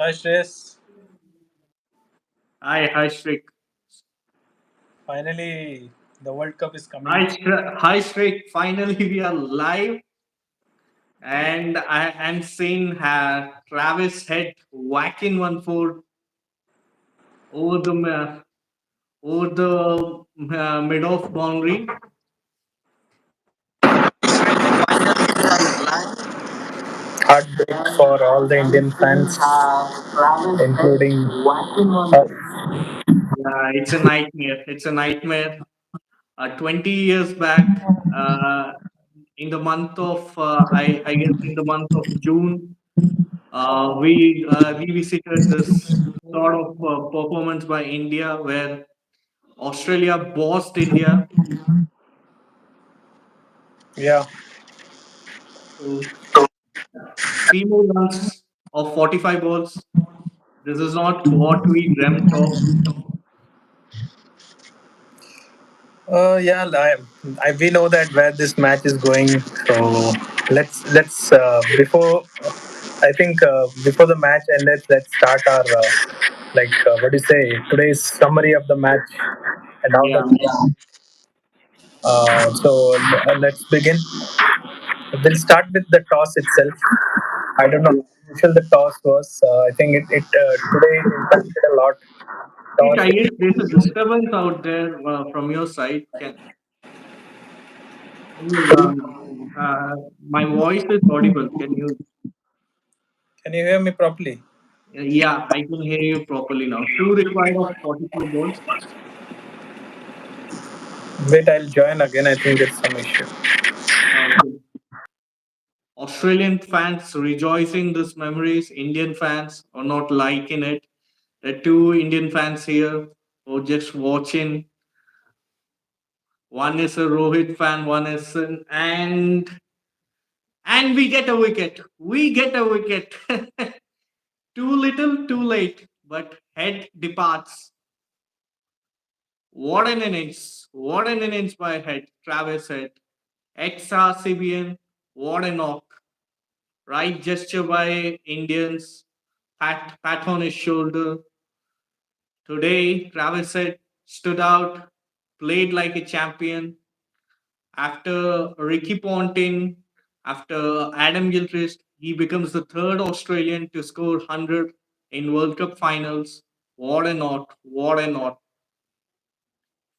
Hi Shreyas, Hi, Shrik. finally the World Cup is coming. Hi, Shrik. Finally, we are live, and I am seeing Travis head whacking one foot over the mid off boundary. Heartbreak for all the Indian fans, including us. Yeah, it's a nightmare. It's a nightmare. 20 years back, in the month of I guess in the month of June, we revisited this sort of performance by India where Australia bossed India Yeah. to 3 more runs of 45 balls. This is not what we dreamt of. Yeah, we know that where this match is going. So let's before I think before the match ended, let's start our what do you say? Today's summary of the match and how Yeah, the let's begin. We'll start with the toss itself. I don't know how crucial the toss was. I think it today impacted a lot. I Toss. guess there's a disturbance out there from your side. My voice is audible. Can you? Can you hear me properly? Yeah, I can hear you properly now. Two required of 44 balls. Wait, I'll join again. I think there's some issue. Okay. Australian fans rejoicing these memories. Indian fans are not liking it. The two Indian fans here who are just watching. One is a Rohit fan, one is and we get a wicket. We get a wicket. Too little, too late. But head departs. What an innings! What an innings by head. Travis Head. Ex-RCBN. What a knock. Right gesture by Indians. Pat on his shoulder. Today, Travis Head stood out, played like a champion. After Ricky Ponting, after Adam Gilchrist, he becomes the third Australian to score 100 in World Cup finals. What a not! What a not!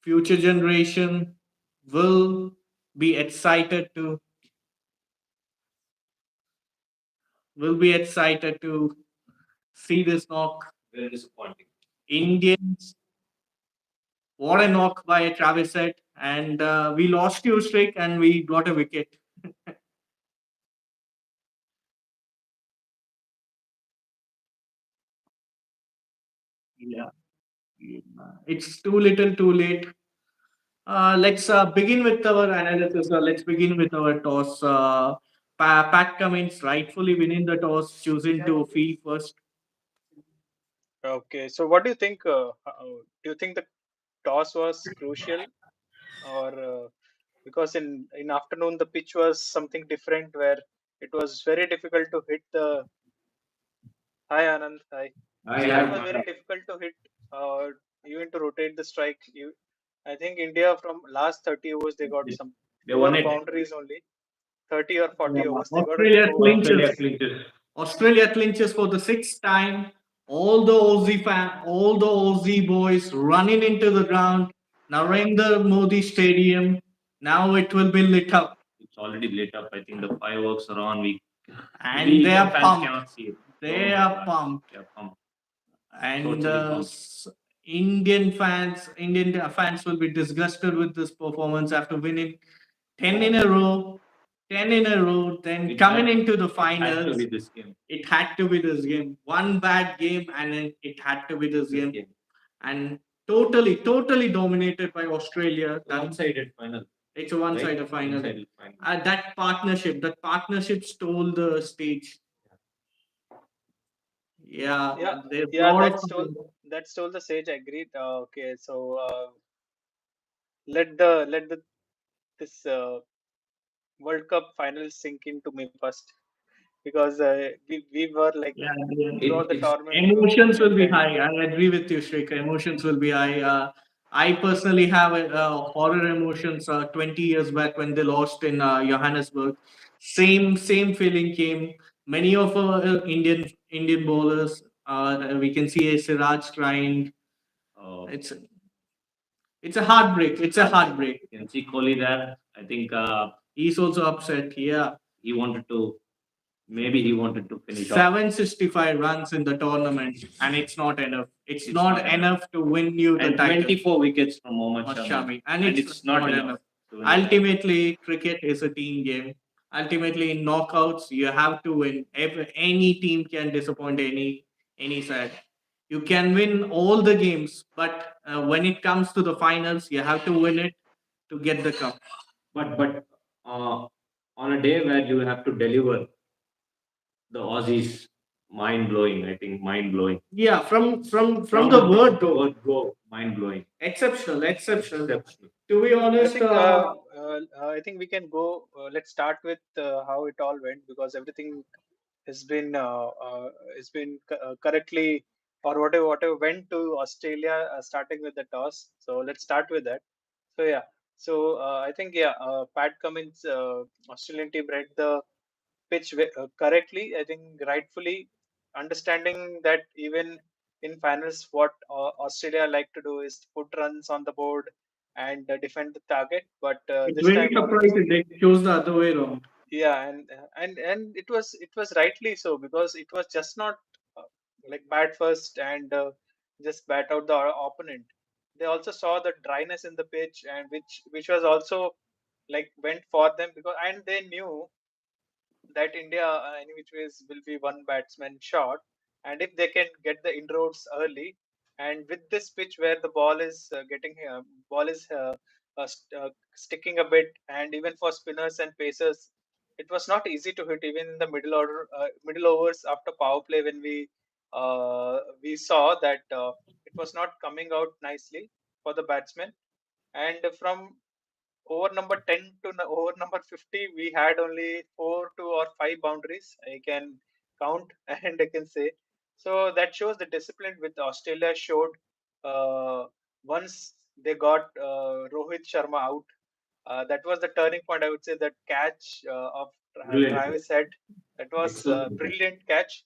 Future generation will be excited to see this knock. Very disappointing. Indians, what a knock by Travis Head, and we lost two streak and we got a wicket. Yeah, yeah. It's too little, too late. Let's begin with our analysis. Let's begin with our toss. Pat Cummins rightfully winning the toss, choosing to field first. Okay, so what do you think? Do you think the toss was crucial, or because in afternoon the pitch was something different, where it was very difficult to hit the. Hi Anand, hi. So it was very difficult to hit, even to rotate the strike. I think India from last 30 overs they got some They won four it. boundaries only. 30 or Yeah. 40 overs they got only Australia four clinches. boundaries. Australia clinches for the sixth time. All the Aussie boys running into the ground. Narendra Modi Stadium. Now it will be lit up. It's already lit up. I think the fireworks are on. And they are pumped. Cannot see it. They are pumped. They are pumped. And totally pumped. Indian fans will be disgusted with this performance after winning 10 in a row, 10 in a row, then coming into the finals. It had to be this game. It had to be this game. One bad game, and then it had to be this game. And totally dominated by Australia. One-sided final. It's a one-sided final. One-sided final. That partnership stole the stage. Yeah, Yeah, there's a yeah, lot of that's all the sage agreed. Okay, so let the this World Cup final sink into me first. because we were like Yeah, throughout the it's tournament we were emotions will be entirely. high. I agree with you, Shrika. Emotions will be high. I personally have horror emotions. 20 years back when they lost in Johannesburg, same feeling came. Many of our Indian bowlers. We can see a Siraj crying. It's it's a heartbreak. It's a heartbreak. You can see Kohli there. I think he's also upset. Yeah, he wanted to. Maybe he wanted to finish off 765 runs in the tournament, and it's not enough. It's not enough to win you the title. 24 wickets from Mohammad Shami, and it's not enough. To win the title. Ultimately, cricket is a team game. Ultimately, in knockouts, you have to win. Any team can disappoint any side. You can win all the games, but when it comes to the finals, you have to win it to get the cup. But uh, on a day where you have to deliver, the Aussies, mind blowing. I think mind blowing. Yeah, from the word go, mind blowing. Exceptional. To be I honest, think I think we can go. Let's start with how it all went, because everything has been correctly, or whatever went to Australia, starting with the toss. So let's start with that. So yeah, so I think yeah, Pat Cummins, Australian team read the pitch correctly. I think rightfully understanding that even in finals, what Australia like to do is put runs on the board and defend the target. But it's this very time around, surprising they chose the other way around. yeah, and it was rightly so, because it was just not uh, like bat first and just bat out the opponent. They also saw the dryness in the pitch, and which was also like went for them, because and they knew that India, any which ways, will be one batsman short. And if they can get the inroads early, and with this pitch where the ball is sticking a bit, and even for spinners and pacers, it was not easy to hit even in the middle overs after power play, when we saw that it was not coming out nicely for the batsmen. And from over number 10 to over number 50, we had only 4 or 5 boundaries I can count and I can say. So that shows the discipline with Australia showed once they got Rohit Sharma out. That was the turning point, I would say. That catch of Brilliant. Travis Head, that was a Excellent. brilliant catch.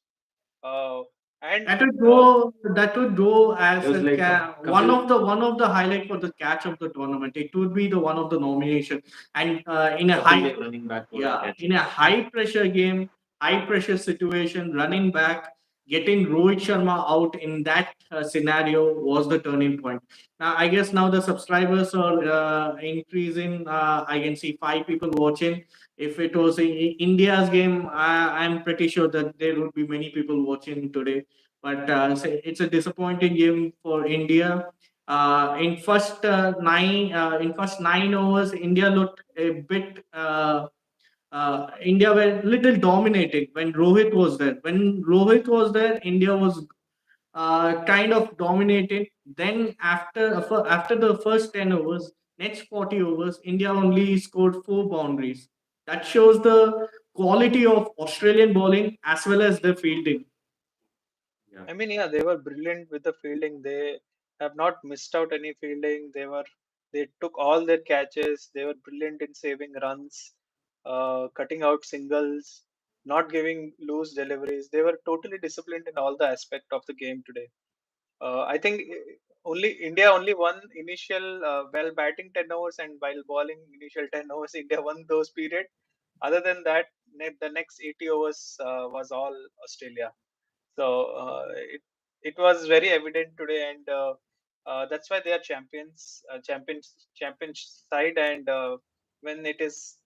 uh, and That would uh, go. That would go as it was like one of the highlight for the catch of the tournament. It would be the one of the nomination, and in a high running back. Yeah, in a high pressure game, high pressure situation, running back, getting Rohit Sharma out in that scenario was the turning point. Now I guess now the subscribers are increasing. I can see 5 people watching. If it was India's game, I'm pretty sure that there would be many people watching today, but it's a disappointing game for India. In first 9 overs, India looked a bit. India were little dominating when Rohit was there. When Rohit was there, India was kind of dominated. Then after the first 10 overs, next 40 overs, India only scored 4 boundaries. That shows the quality of Australian bowling as well as the fielding. Yeah. I mean, yeah, they were brilliant with the fielding. They have not missed out any fielding. They took all their catches. They were brilliant in saving runs, cutting out singles, not giving loose deliveries. They were totally disciplined in all the aspect of the game today. I think only India only won initial while batting 10 overs, and while bowling initial 10 overs, India won those period. Other than that, the next 80 overs was all Australia. So it was very evident today, and that's why they are champions side. And when it is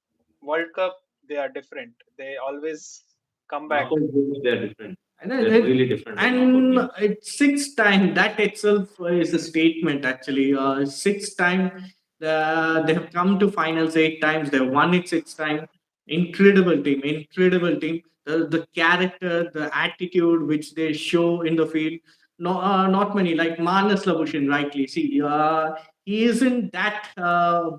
World Cup, they are different. They always come back. Knockout games, they're different. And they're really different. And it's sixth time. That itself is a statement. Actually, sixth time they have come to finals 8 times. They have won it 6 times. Incredible team. Incredible team. The character, the attitude which they show in the field. No, not many like Manas Labushin. Rightly, see, he isn't that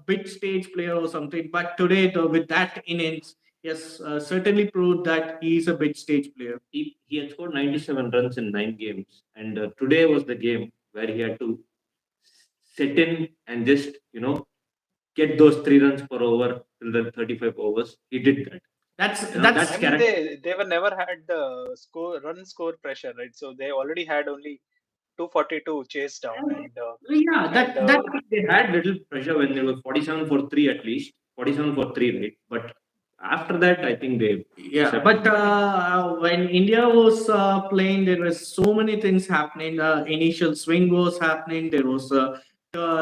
big stage player or something. But today, with that innings, Yes, certainly proved that he is a big stage player. He had scored 97 runs in 9 games, and today was the game where he had to sit in and just get those 3 runs per over till the 35 overs. He did that. That's I mean, character. they were never had the score pressure, right? So they already had only 242 chase down, And, and yeah, and that They had little pressure when they were 47 for 3 at least. 47 for 3, right? But after that, I think they. yeah, but when India was playing, there was so many things happening. Initial swing was happening. There was a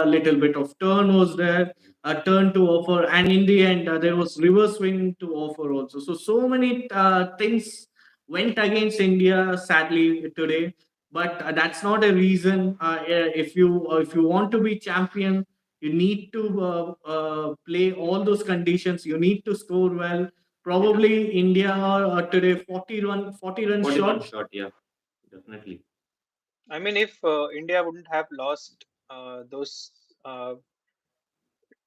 little bit of turn was there, a turn to offer, and in the end, there was reverse swing to offer also. So many things went against India, sadly today. But that's not a reason. If you want to be champion, you need to play all those conditions. You need to score well. Probably India today 40 runs 40 short. runs short, yeah, definitely. I mean, if India wouldn't have lost those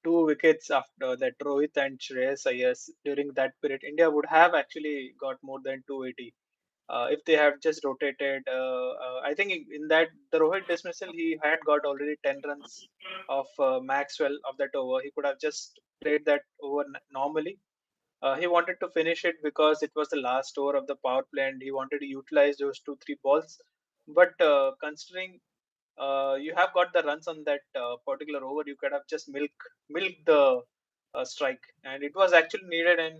two wickets after that Rohit and Shreyas Iyer during that period, India would have actually got more than 280 if they have just rotated. I think in that the Rohit dismissal, he had got already 10 runs of Maxwell of that over. He could have just played that over normally. He wanted to finish it because it was the last over of the power play and he wanted to utilize those two, three balls. But considering you have got the runs on that particular over, you could have just milk the strike, and it was actually needed. And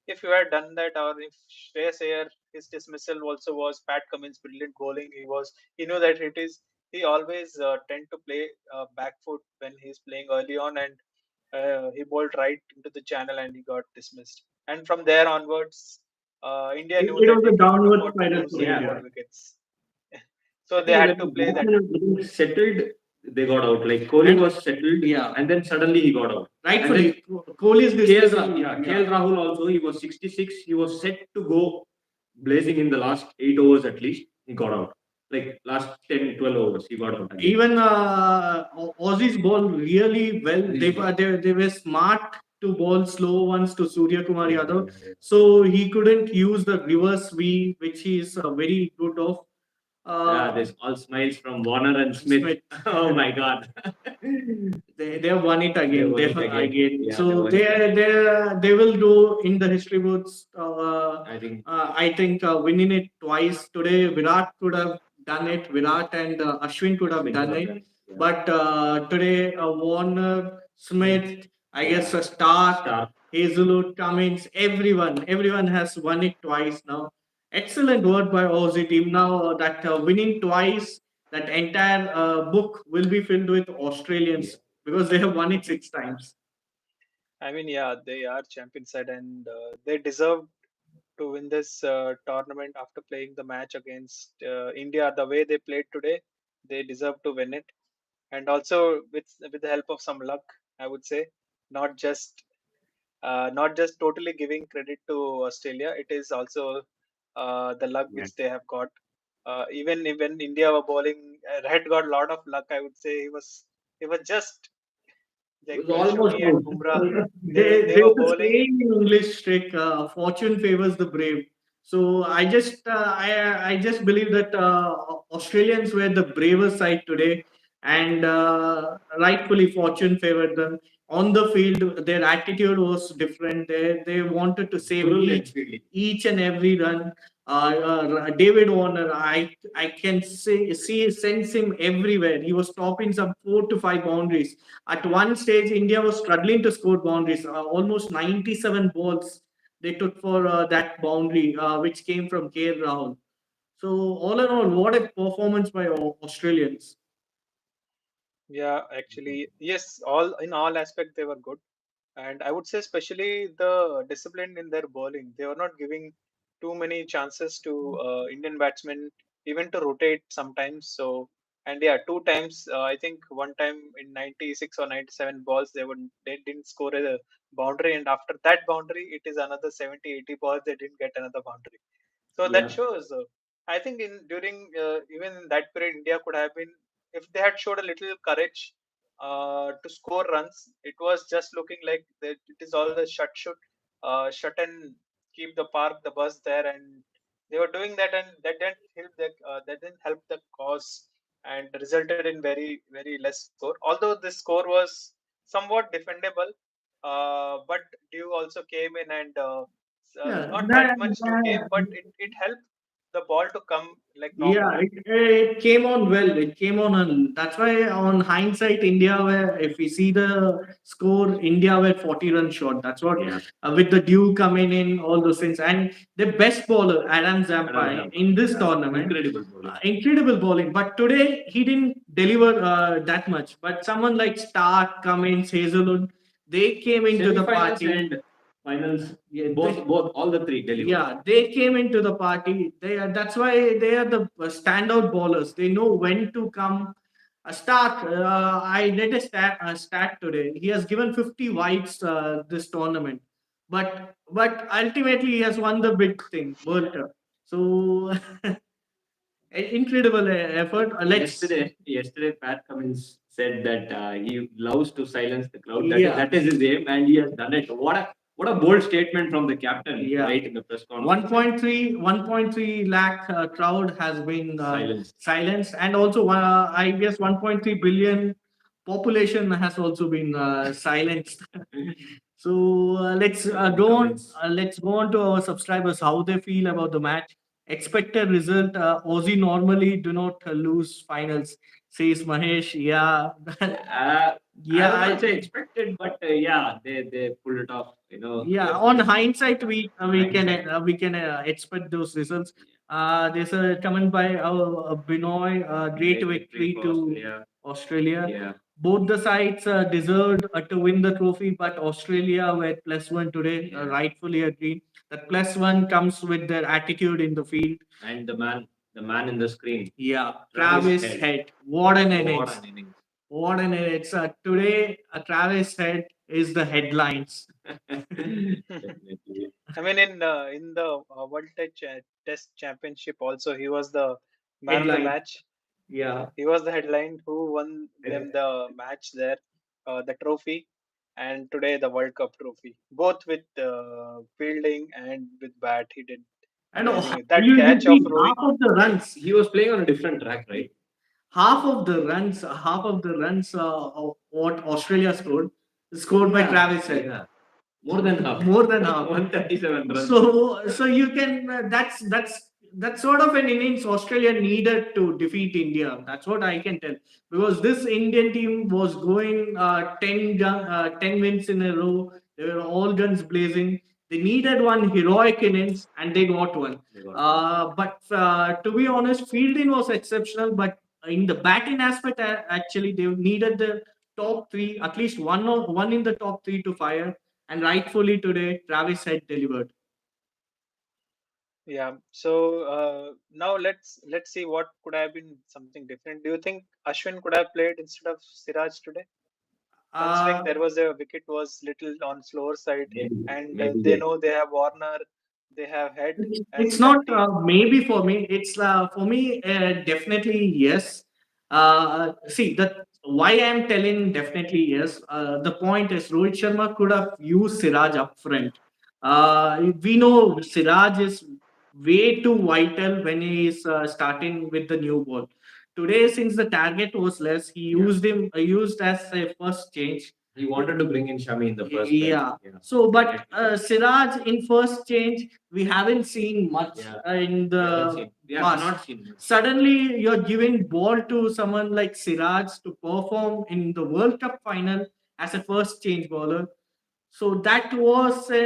if you had done that, or if Shreyas Iyer, his dismissal also was Pat Cummins' brilliant bowling. He knew that it is. He always tend to play back foot when he's playing early on, and he bowled right into the channel and he got dismissed. And from there onwards, India knew It that was they a cannot downward afford to spiral lose for any Yeah, more India. wickets. I So they think had when to the play that. batsmen were getting settled, they got out. Like Kohli And was settled, yeah, and then suddenly he got out. And then rightfully, Kohli's KL, dismissal. yeah, KL Rahul also, he was 66. He was set to go blazing in the last 8 overs at least. He got out. Like last 10, 12 overs, he got out again. Even Aussies ball really well. They were smart to ball slow ones to Surya Kumar Yeah, Yadav. yeah, yeah. So he couldn't use the reverse V, which he is very good of. Yeah, there's all smiles from Warner and Smith. Smith. Oh my God. They have won it They again. won They it have again. again. Yeah, they So won it again. they will do in the history books. I think I think winning it twice today. Virat could have done it. Virat and Ashwin could have Ashwin done could have it. done it. Yeah. But today Warner, Smith, I guess Yeah. Stark, Stark. Hazelwood, Cummins, everyone has won it twice now. Excellent work by Aussie team. Now that winning twice, that entire book will be filled with Yeah. Australians because they have won it 6 times. I mean, yeah, they are champion side, and they deserve to win this tournament after playing the match against India the way they played today. They deserve to win it, and also with the help of some luck, I would say, not just not just totally giving credit to Australia. It is also the luck Yeah. which they have got. Even India were bowling, Red got a lot of luck. I would say he was just It like was almost Shami and out. Bumrah. They There's were a bowling. saying in English trick, fortune favors the brave. So I just believe that Australians were the braver side today, and rightfully fortune favored them. On the field, their attitude was different. They wanted to save Brilliant each fielding. each and every run. David Warner, I can see sense him everywhere. He was topping some 4 to 5 boundaries. At one stage, India was struggling to score boundaries. Almost 97 balls they took for that boundary, which came from KL Rahul. So all in all, what a performance by Australians. Yeah, actually, yes. All aspect they were good, and I would say especially the discipline in their bowling. They were not giving too many chances to Indian batsmen even to rotate sometimes. So, and yeah, two times I think one time in 96 or 97 balls they didn't score a boundary, and after that boundary it is another 70 80 balls they didn't get another boundary. So that Yeah. shows. I think in during even in that period, India could have been, if they had showed a little courage to score runs. It was just looking like that it is all the shut shoot. shut and keep the park, the bus there, and they were doing that, and that didn't help the cause, and resulted in very less score. Although this score was somewhat defendable, but Dew also came in, and Yeah, not that much Dew came, but it helped the ball to come like yeah, normally. it came on well. It came on, and that's why on hindsight, India were, if we see the score, India were 40 run short. That's what, Yeah. with the dew coming in, all those things, and the best bowler Adam Adam Zampai Zampa. in this Yeah. tournament, Incredible bowling. incredible bowling. But today he didn't deliver that much. But someone like Stark, Cummins, Hazelwood, they came into the Semi-finals party. and finals, Yeah, both all the three delivered. yeah, they came into the party. That's why they are the standout bowlers. They know when to come. Stark, I read a stat today. He has given 50 wides this tournament, but ultimately he has won the big thing, World Cup. So incredible effort. Yesterday, Pat Cummins said that he loves to silence the crowd. Yeah. That is his aim, and he has done it. What a bold statement from the captain, Yeah. right in the press conference. 1.3 lakh crowd has been Silenced. silenced, and also I guess 1.3 billion population has also been silenced. So let's go on to our subscribers how they feel about the match. Expected result: Aussie normally do not lose finals, says Mahesh. Yeah, Yeah, I would not say expected, but yeah, they pulled it off. yeah, They're- on hindsight, Hindsight. we can expect those results. There's a comment by Binoy, great Great victory victory for to Australia. Australia. Yeah. Both the sides deserved to win the trophy, but Australia were plus one today, Yeah. rightfully agreed. That plus one comes with their attitude in the field. And the man in the screen. Yeah, Travis Travis Head. Head. What an innings! What an innings. What an innings! Today, Travis Head is the headlines. Definitely. I mean, in the Test Championship also, he was the man of the Headline. match. Yeah. He was the headline who won Yeah. them the match there, the trophy, and today the World Cup trophy. Both with fielding and with bat, he did And amazing. That you catch of see Rohit. half of the runs, He was playing on a different track, right? half of the runs of what Australia scored is scored by Yeah, Travis Head. yeah. More than half. More than half. 137 runs. So you can that's sort of an innings Australia needed to defeat India. That's what I can tell, because this Indian team was going 10 wins in a row. They were all guns blazing. They needed one heroic innings and they got one. They got But to be honest, fielding was exceptional. But in the batting aspect, actually, they needed the top three, at least one in the top three to fire. And rightfully today, Travis had delivered. Yeah. So now let's see what could have been something different. Do you think Ashwin could have played instead of Siraj today? Considering Uh, there was a wicket was little on slower side, and maybe they they. know they have Warner, they have Head as it's not captain. maybe for me. It's for me definitely yes. See that why I'm telling definitely yes. The point is Rohit Sharma could have used Siraj up front. We know Siraj is way too vital when he is starting with the new ball. Today, since the target was less, he used him used as a first change. He wanted to bring in Shami in the first place. Yeah. So, but Siraj in first change, we haven't seen much Yeah. in We haven't the seen. We have past. not seen much. Suddenly, you're giving ball to someone like Siraj to perform in the World Cup final as a first change bowler. So that was a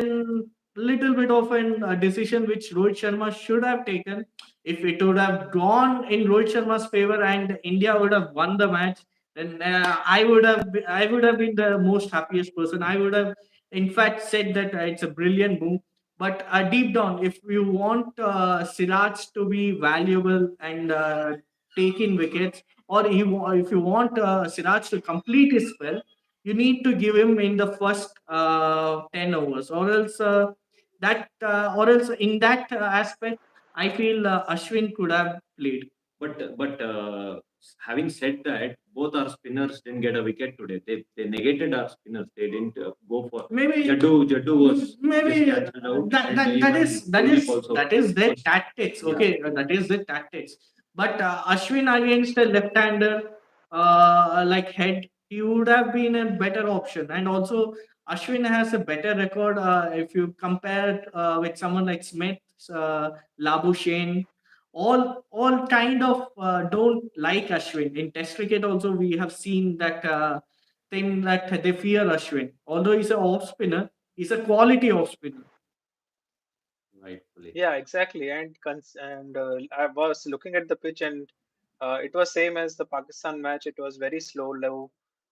little bit of a decision which Rohit Sharma should have taken. If it would have gone in Rohit Sharma's favor and India would have won the match, then I would have been the most happiest person. I would have, in fact, said that it's a brilliant move. But deep down, if you want Siraj to be valuable and take in wickets, or if you want Siraj to complete his spell, you need to give him in the first 10 overs, or else in that aspect I feel Ashwin could have played. But having said that, both our spinners didn't get a wicket today. They negated our spinners. They didn't go for Maybe Jaddu was maybe just cancelled out, that, and that that even is that Kuldeep is also that is their was tactics. yeah. Okay, that is their tactics. But Ashwin against a left-hander like head, he would have been a better option. And also, Ashwin has a better record if you compare with someone like Smith, Labuschagne. All kind of don't like Ashwin. In Test cricket, also we have seen that thing that they fear Ashwin. Although he's a off spinner, he's a quality off spinner. rightfully. Yeah, exactly. And I was looking at the pitch, and it was same as the Pakistan match. It was very slow, low,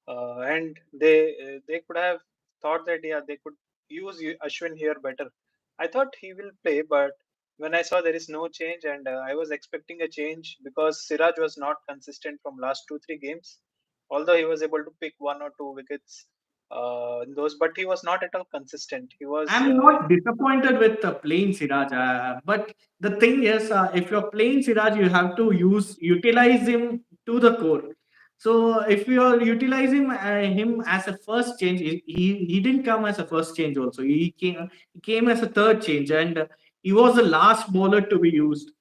and they could have thought that yeah they could use Ashwin here better. I thought he will play, but when I saw there is no change, and I was expecting a change because Siraj was not consistent from last 2 3 games. Although he was able to pick 1 or 2 wickets in those, but he was not at all consistent. He was I'm not disappointed with playing Siraj, but the thing is, if you're playing Siraj, you have to utilize him to the core. So if you are utilizing him as a first change, he didn't come as a first change. Also, he came as a third change, and he was the last bowler to be used.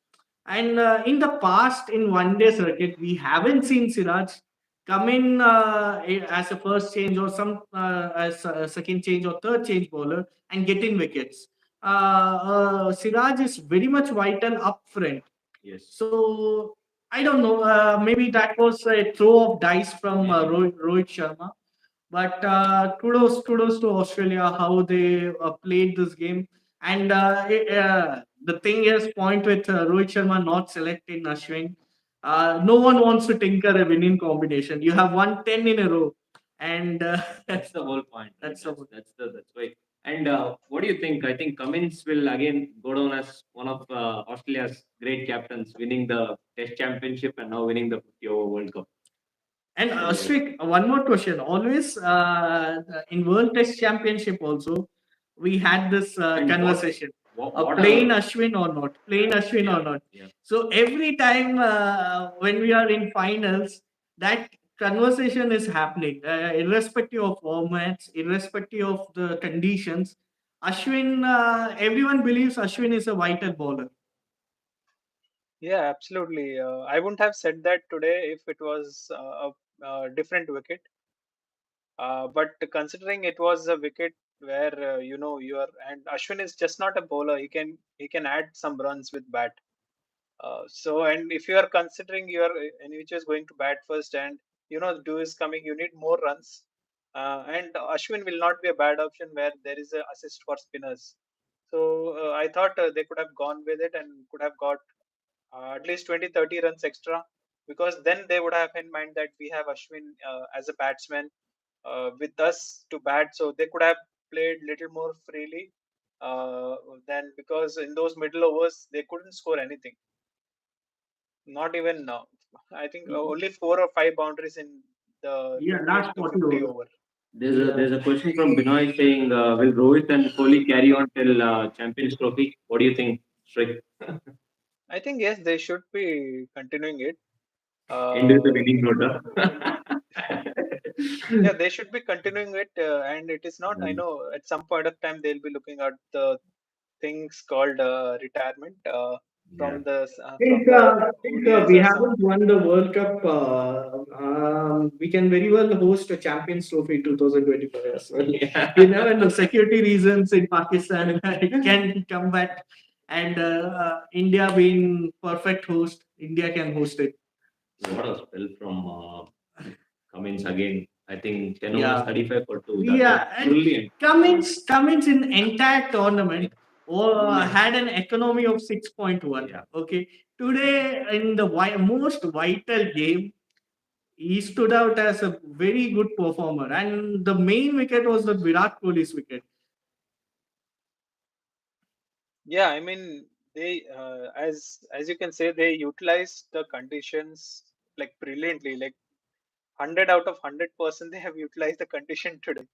And in the past, in one day circuit, we haven't seen Siraj come in as a first change or some as a second change or third change bowler and get in wickets. Siraj is very much vital up front. Yes. So I don't know. Maybe that was a throw of dice from Rohit Sharma. But kudos to Australia how they played this game. And the thing is, point with Rohit Sharma not selecting Ashwin. No one wants to tinker a winning combination. You have won 10 in a row, and That's the whole point. Right? that's the whole. That's why. And what do you think? I think Cummins will again go down as one of Australia's great captains, winning the Test Championship and now winning the 50 over World Cup. And So Ashwik, one more question. Always in World Test Championship also, we had this and conversation. what Playing a Ashwin or not? Playing Ashwin yeah or not? yeah So every time when we are in finals, that conversation is happening, irrespective of formats, irrespective of the conditions. Ashwin, everyone believes Ashwin is a vital bowler. Yeah, absolutely. I wouldn't have said that today if it was a different wicket. But considering it was a wicket where you are, and Ashwin is just not a bowler. He can add some runs with bat. So and if you are considering your which is going to bat first, and dew is coming, you need more runs. And Ashwin will not be a bad option where there is a assist for spinners. So I thought they could have gone with it and could have got at least 20 30 runs extra, because then they would have in mind that we have Ashwin as a batsman with us to bat, so they could have played little more freely than, because in those middle overs they couldn't score anything, not even now. I think only 4 or 5 boundaries in the Yeah, 28 last to 40 50 overs. over. there's a question from Binoy saying, will Rohit and Kohli carry on till Champions Trophy? What do you think, Strick? I think yes, they should be continuing it. End with a uh, winning note. yeah, they should be continuing it, and it is not, I Yeah. know at some point of time they'll be looking at the things called retirement Yeah. from the Think ODIs we or some. haven't won the World Cup. We can very well host a Champions Trophy 2024 as well. Yeah. You never know. Security reasons in Pakistan it can come back, and India being perfect host, India can host it. What a spell from Cummins again. I think 10 overs, Yeah, 35 for 2. That was yeah, and brilliant. Cummins in entire tournament Yeah. had an economy of 6.1. Yeah. Okay, today in the most vital game, he stood out as a very good performer, and the main wicket was the Virat Kohli's wicket. Yeah, I mean, they as you can say, they utilized the conditions like brilliantly, like 100 out of 100% they have utilized the condition today.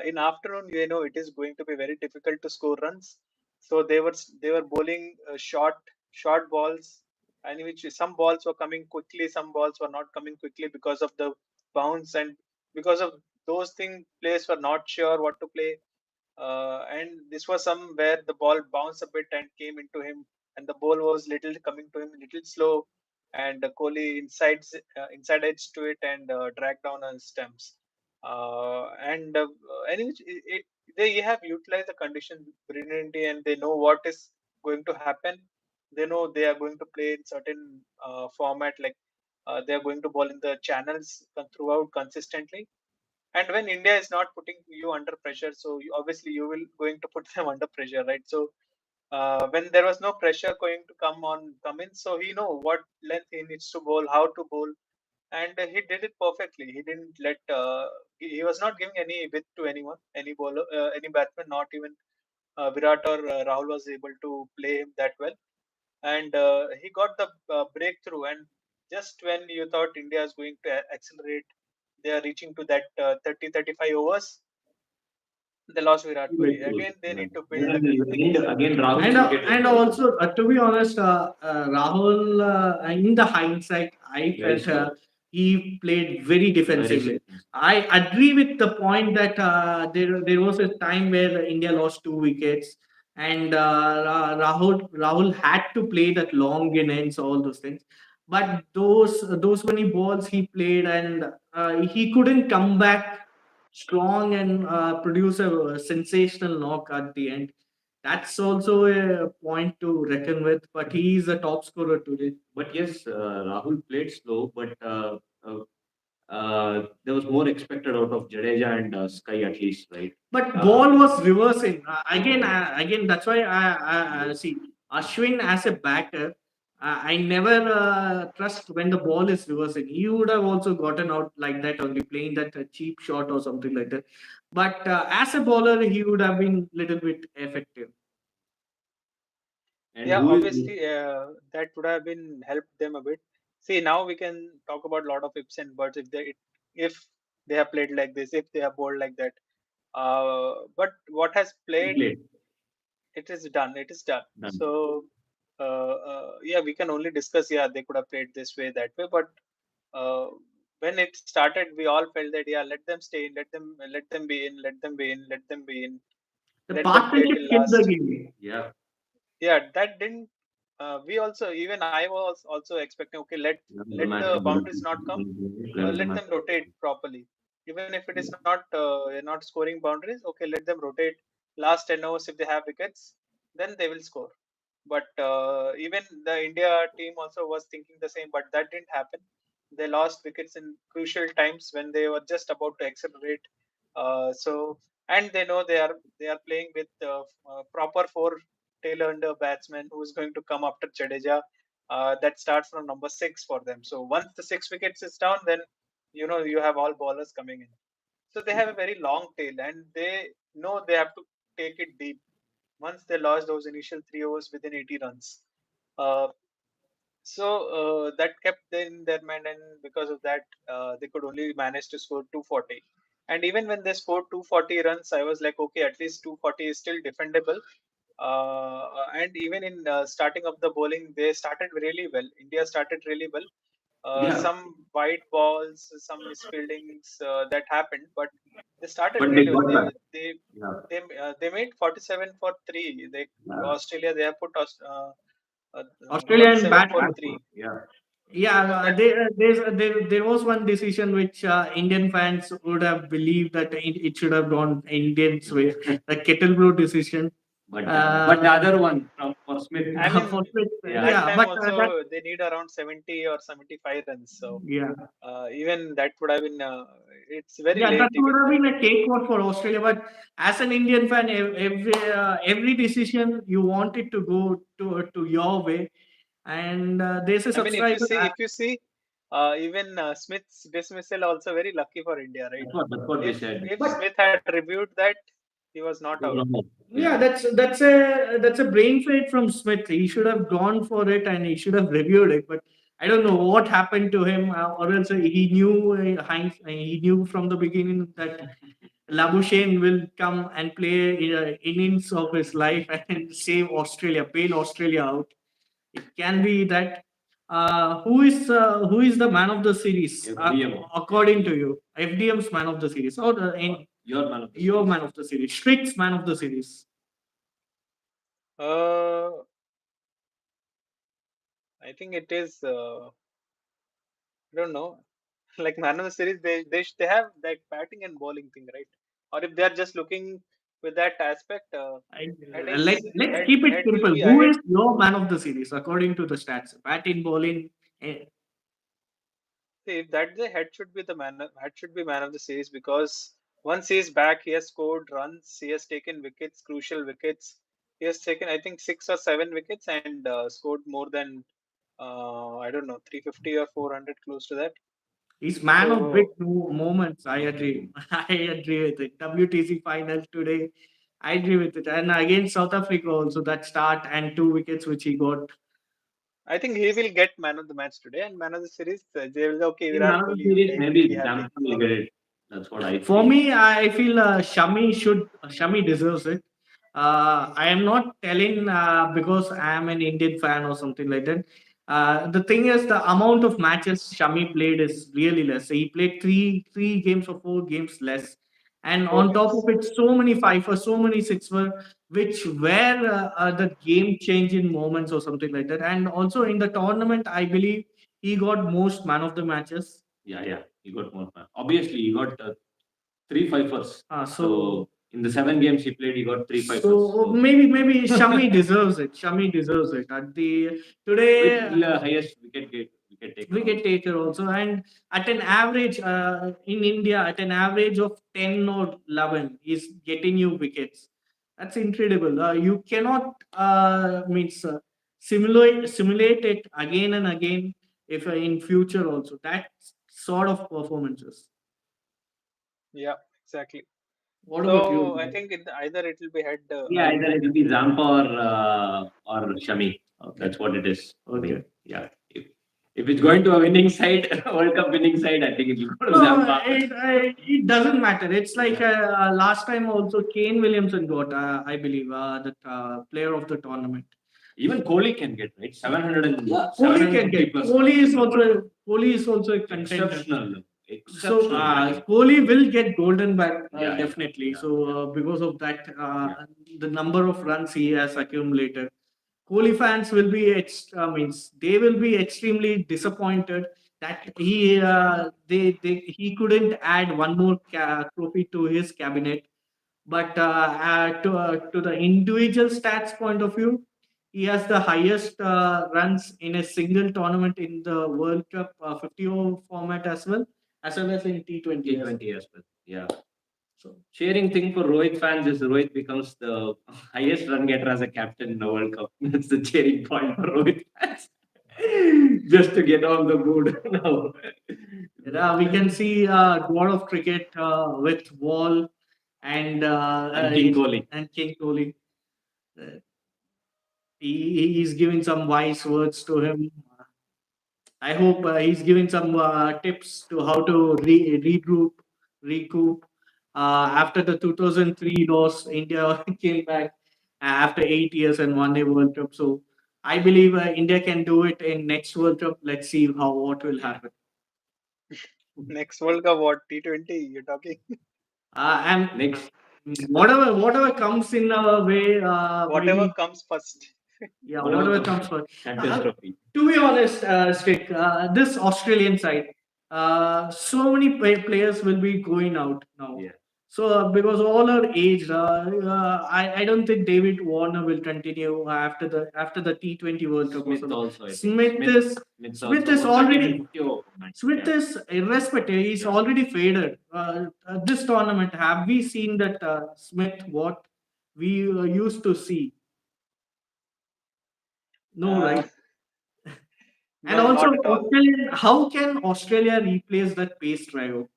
In afternoon, it is going to be very difficult to score runs, so they were bowling short balls, and in which some balls were coming quickly, some balls were not coming quickly because of the bounce, and because of those things, players were not sure what to play. And this was some where the ball bounced a bit and came into him, and the ball was little coming to him little slow, and Kohli inside edge to it and dragged down on stumps. And anyway, they have utilized the condition brilliantly, and they know what is going to happen. They know they are going to play in certain format, like they are going to ball in the channels throughout consistently. And when India is not putting you under pressure, so obviously you will going to put them under pressure, right? So when there was no pressure going to come in, so he know what length he needs to bowl, how to bowl, and he did it perfectly. He didn't let he was not giving any width to anyone, any bowler, any batsman, not even Virat or Rahul was able to play him that well. And he got the breakthrough. And just when you thought India is going to accelerate, they are reaching to that 30-35 overs, they lost Virat Very Kohli. close. Again, they Yeah. need to build And again. again, Rahul And wicket was and very good. also to be honest, Rahul, in the hindsight, I Very felt slow. he played very Very defensively. slow. I agree with the point that there was a time where India lost 2 wickets, and Rahul had to play that long innings, all those things. But those many balls he played, and he couldn't come back strong and produce a sensational knock at the end. That's also a point to reckon with, but he is a top scorer today. But yes, Rahul played slow, but there was more expected out of Jadeja and Sky at least, right? But ball was reversing again. That's why I see Ashwin as a batter. I never trust when the ball is reversing. He would have also gotten out like that, only playing that cheap shot or something like that. But as a bowler, he would have been little bit effective. And Yeah, who is obviously that would have been helped them a bit. See, now we can talk about a lot of ifs and buts if they have played like this, if they have bowled like that. But what has he played, played? it is done. It is done. Done. So yeah, we can only discuss. Yeah, they could have played this way, that way, but uh, when it started, we all felt that yeah, let them stay in, let them be in, let them be in, let them be in, The let them play partnership till killed the last. game. Yeah. Yeah, that didn't. We also, even I was also expecting, okay, Then the let match the was boundaries not come, let the let match. them rotate properly. Even if it is not scoring boundaries, okay, let them rotate last 10 overs. If they have wickets, then they will score. But even the India team also was thinking the same, but that didn't happen. They lost wickets in crucial times when they were just about to accelerate. So, and they know they are playing with proper four tail under batsman who is going to come after Jadeja. That starts from number 6 for them. So once the 6 wickets is down, then you have all bowlers coming in. So they have a very long tail, and they know they have to take it deep. Once they lost those initial 3 overs within 80 runs, uh, so that kept in their mind, and because of that, they could only manage to score 240. And even when they scored 240 runs, I was like, okay, at least 240 is still defendable. And even in starting of the bowling, they started really well. India started really well. Yeah. Some wide balls, some misfieldings that happened, but they started But they really well. got They back. they Yeah. they made 47 for three. Yeah. Australia, they have put Australian 47 for batsman. three. Yeah. Yeah, So that there was one decision which Indian fans would have believed that it should have gone Indians way, the kettle blow decision. But the other one from for Smith. I mean, For which, Yeah. that yeah, time but that also they need around 70 or 75 runs. So yeah, even that would have been. It's very yeah, late that would even have then. been a cakewalk for Australia. But as an Indian fan, every decision you want it to go to your way, and there's a I mean, if you subscriber. see, if you see, even Smith's dismissal also very lucky for India, right? That's what we If said. if But Smith had reviewed that, he was not It was out. wrong. yeah, Yeah. that's a brain fade from Smith. He should have gone for it and he should have reviewed it. But I don't know what happened to him, or else he knew from the beginning that Labuschagne will come and play innings of his life and save Australia, bail Australia out. It can be that. Who is the man of the series FDM. according to you? FDM's man of the series or Your man of the your series. man of the series? Strick's man of the series. Uh, I think it is. I don't know. Like man of the series, they have that batting and bowling thing, right? Or if they are just looking with that aspect, I, I think let's head keep it head will simple. be Who ahead. is your man of the series according to the stats? Batting, bowling. See, if that's the head should be the man. Head should be man of the series because once he is back, he has scored runs. He has taken wickets, crucial wickets. He has taken, I think, 6 or 7 wickets and scored more than I don't know, 350 or 400, close to that. He's man of big So moments. I agree. I agree with it. WTC final today. I agree with it. And against South Africa also that start and 2 wickets which he got. I think he will get man of the match today and man of the series. They will say, okay, In Virat man of the Kohli, series, okay, we'll be maybe happy. Samson will get it. That's what I For feel. me, I feel Shami deserves it. I am not telling because I am an Indian fan or something like that. The thing is, the amount of matches Shami played is really less. He played three games or 4 games less, and Four on top of games. it, so many fifers, so many sixer, which were the game changing moments or something like that. And also in the tournament, I believe he got most man of the matches. Yeah. He got more. Obviously, he got 3 fifers. So So in the 7 games he played, he got 3 fifers. so So maybe Shami deserves it. Shami deserves it. At the today with the highest wicket taker. wicket taker also, and at an average in India, at an average of 10 or 11, is getting you wickets. That's incredible. You cannot means simulate it again and again if in future also. That sort of performances. Yeah, exactly. What about So I you? think either it will be head Yeah, or either it will be Zampa or Shami. That's what it is. I mean, Okay. yeah. If it's going to a winning side, World Cup winning side, I think it will go to No, Zampa. it doesn't matter. It's like Yeah. last time also Kane Williamson got, I believe, the player of the tournament. Even Kohli can get right 700 and Yeah, Kohli can 750 get. plus. Kohli is also a contender. Exceptional. So Exceptional batting. Kohli will get golden back Yeah. definitely. Yeah. So because of that, Yeah. the number of runs he has accumulated, Kohli fans will be means they will be extremely disappointed that he couldn't add one more trophy to his cabinet. But to the individual stats point of view, he has the highest runs in a single tournament in the World Cup 50 over format as well as in T20 as well. T20 as well. Yeah. So Sharing thing for Rohit fans is Rohit becomes the highest run getter as a captain in the World Cup. That's the cheering point for Rohit fans. Just to get on the mood now. yeah, we can see God of cricket with Wall And King Kohli. King Kohli. Uh, he is giving some wise words to him. I hope he's giving some tips to how to recoup. After the 2003 loss, India came back after 8 years and won a World Cup. So I believe India can do it in next World Cup. Let's see how what will happen. next World Cup. What T20? You're talking And Next, whatever comes in our way, whatever maybe comes first. yeah, whatever whatever comes comes first. first. Champions Trophy. To be honest, Strick, this Australian side, so many players will be going out now. Yeah. So because all are aged, I don't think David Warner will continue after the T20 World Cup. Smith Also. also, I think. Smith is also already 50 over format. Smith Yeah. is irrespective. He's Yeah. already faded. This tournament, have we seen that Smith what we used to see? No, Uh, right? And no, also, not at all. How can Australia replace that pace trio?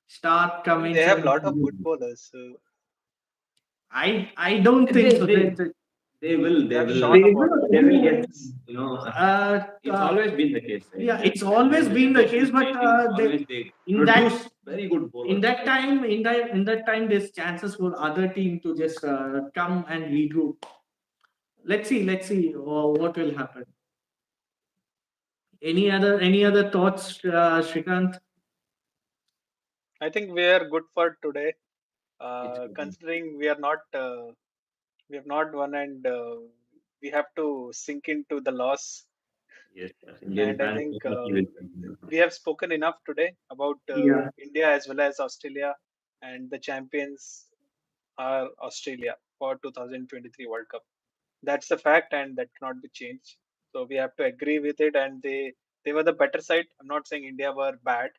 Start I mean, they Cummins have a and lot of good bowlers. So I don't think so. They will. they They have will. shot They about will. They will get. 10 innings. It's always been the case. Right? Yeah, it's always been the case, but Always they in produce very good in bowlers. that time in that time there's chances for other team to just come and regroup. Let's see what will happen. Any other thoughts, Shrikant? I think we are good for today. It's good. Considering we have not won, and we have to sink into the loss. Yes, as Indian And I fans, think definitely will continue. we have spoken enough today about Yeah. India as well as Australia, and the champions are Australia for 2023 World Cup. That's the fact, and that cannot be changed. So we have to agree with it. And they were the better side. I'm not saying India were bad,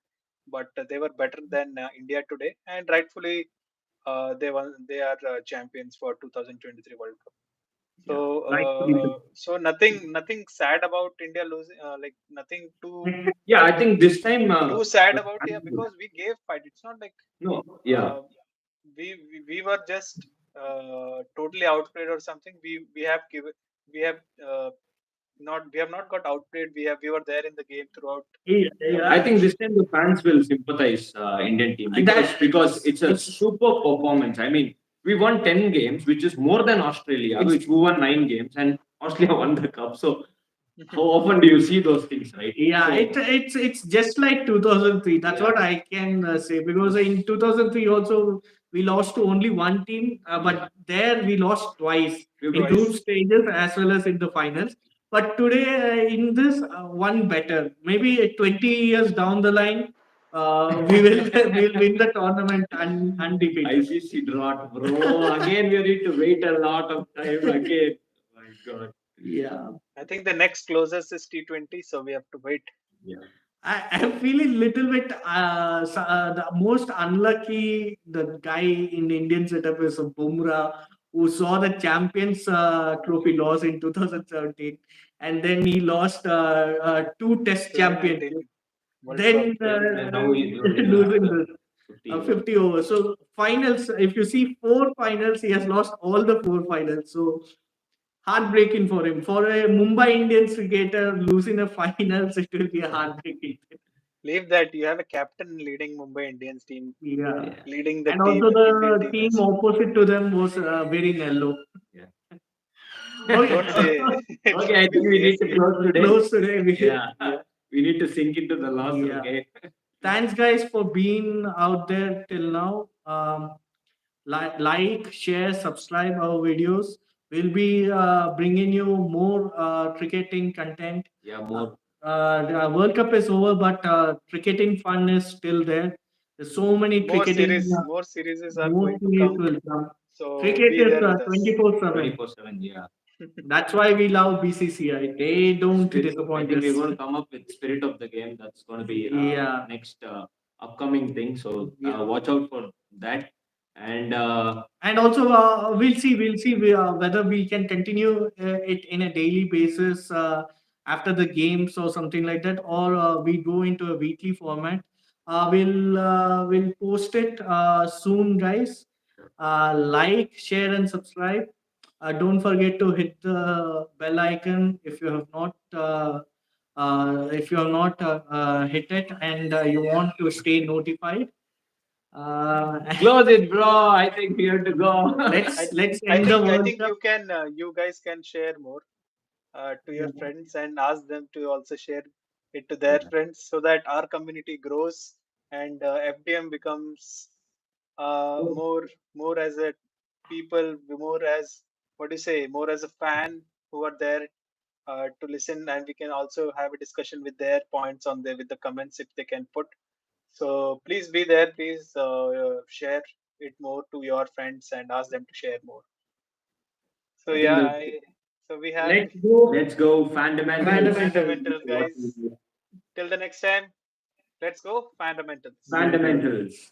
but they were better than India today, and rightfully they are champions for 2023 World Cup. So Yeah. Rightfully so nothing sad about India losing. Like nothing Yeah, I think this time, too sad the about, yeah, fans will. because we gave fight. It's not like No, yeah. uh, we were just totally outplayed or something. We have given we have not we have not got outplayed. We were there in the game throughout Yeah, the I yeah. think match. this time the fans will sympathize Indian team because it's a super performance. I mean, we won 10 games, which is more than Australia, who won 9 games, and Australia won the cup. So how often do you see those things, right? Yeah, So it's just like 2003. That's yeah, what I can say, because in 2003 also we lost to only one team, but there we lost twice we in got group Twice. stages as well as in the finals. But today, in this, one better. Maybe 20 years down the line, we will we'll win the tournament undefeated. ICC drought, bro. Again, we need to wait a lot of time again. My God. Yeah. I think the next closest is T20, so we have to wait. Yeah. I'm feeling little bit the most unlucky the guy in the Indian setup is Bumrah, who saw the Champions Trophy loss in 2017, and then he lost two Test championships. 2019 World Cup Then And now he's losing losing the the 50 over. 50 overs. So finals, if you see four finals, he has lost all the four finals. So heartbreaking for him. For a Mumbai Indians cricketer, losing a finals, it will be a heartbreaking. Leave that. You have a captain leading Mumbai Indians team, Yeah. Yeah. leading the And also Indian the team team as well. opposite to them was wearing yellow. Yeah. Okay. Don't say it Okay, I should be think we need to CSK. close today. Close today. Yeah. We need to sink into the loss, Yeah. okay? Thanks, guys, for being out there till now. Like, share, subscribe our videos. We'll be bringing you more cricketing content. Yeah, more. The World Cup is over, but cricketing fun is still there. There's so many cricketing. More series are More going to series come. will come. So Cricket be is there with us. 24/7. 24/7, yeah. That's why we love BCCI. They don't I disappoint think we're us. going to come up with spirit of the game. That's going to be Yeah. next upcoming thing. So Yeah. watch out for that. And And also, we'll see whether we can continue it in a daily basis after the games or something like that, or we go into a weekly format. We'll post it soon, guys. Like, share, and subscribe. Don't forget to hit the bell icon if you have not hit it, and you want to stay notified. close it, bro. I think we have to go. I Let's end the I World think Cup. you guys can share more to your friends and ask them to also share it to their Yeah. friends, so that our community grows and FDM becomes more as a people, more as, what do you say, more as a fan who are there to listen, and we can also have a discussion with their points on there with the comments if they can put. So please be there. Please share it more to your friends and ask them to share more. So I think yeah, the so we have Let's go. let's go fundamentals. Fundamentals. fundamentals, guys. Till the next time, let's go fundamentals. Fundamentals. Fundamentals.